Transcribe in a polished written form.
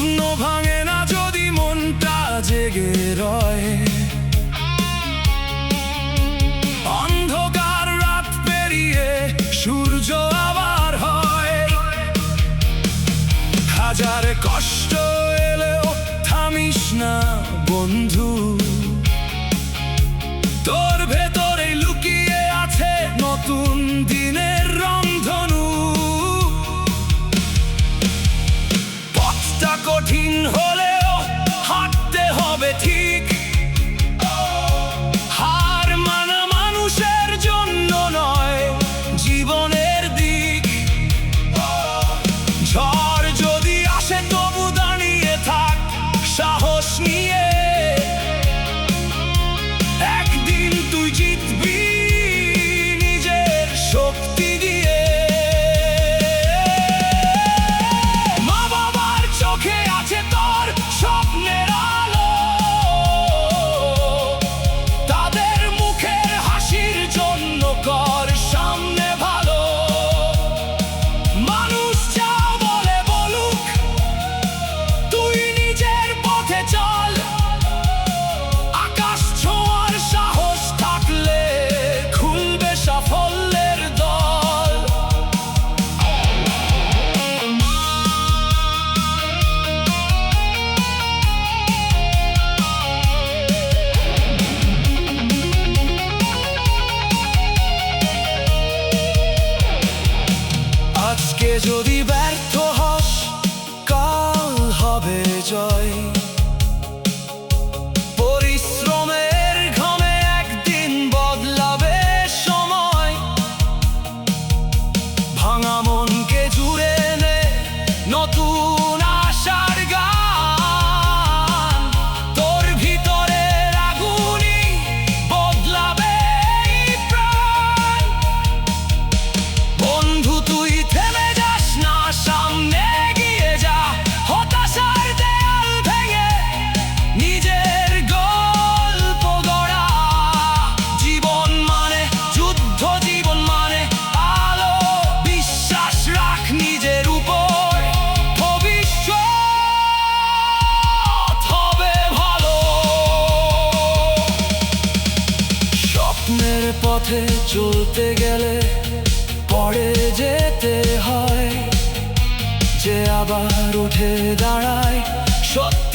স্বপ্ন ভাঙে না যদি মনটা জেগে রয়। অন্ধকার রাত পেরিয়ে সূর্য আবার হয়। হাজার কষ্ট এলেও থামিস না বন্ধু, তোর ভেতরে লুকিয়ে আছে নতুন দিনের রংধনু। পথটা কঠিন হলেও হাঁটতে হবে ঠিক, হার মানা মানুষের জন্য নয় জীবনের দিক। ঝড় যদি আসে তবু দাঁড়িয়ে থাক সাহস নিয়ে, একদিন তুই জিতবি নিজের শক্তি দিয়ে। মা বাবার চোখে আছে তোর স্বপ্নের আলো, তাদের মুখের হাসির জন্য কর সামনে ভালো। মানুষ যা বলে বলুক, তুই নিজের পথে চল। আকাশ ছোঁয়ার সাহস থাকলে খুলবে সাফল্যের দল। আজকে যদি ব্যর্থ হস, কাল হবে জয়। পরিশ্রমের ঘামে একদিন বদলাবে সময়। ভাঙা মনকে জুড়ে নে নতুন আশার গান। তোর ভিতরের আগুনই বদলাবে এই প্রাণ। বন্ধু তুই থেমে যাস না, সামনে এগিয়ে যা। হতাশার দেয়াল ভেঙে নিজের গল্প গড়া। জীবন মানে যুদ্ধ, জীবন মানে আলো। বিশ্বাস রাখ নিজের উপর, ভবিষ্যৎ হবে ভালো। স্বপ্নের পথে চলতে গেলে পড়ে যেতে হয়, যে আবার উঠে দাঁড়ায় সত্য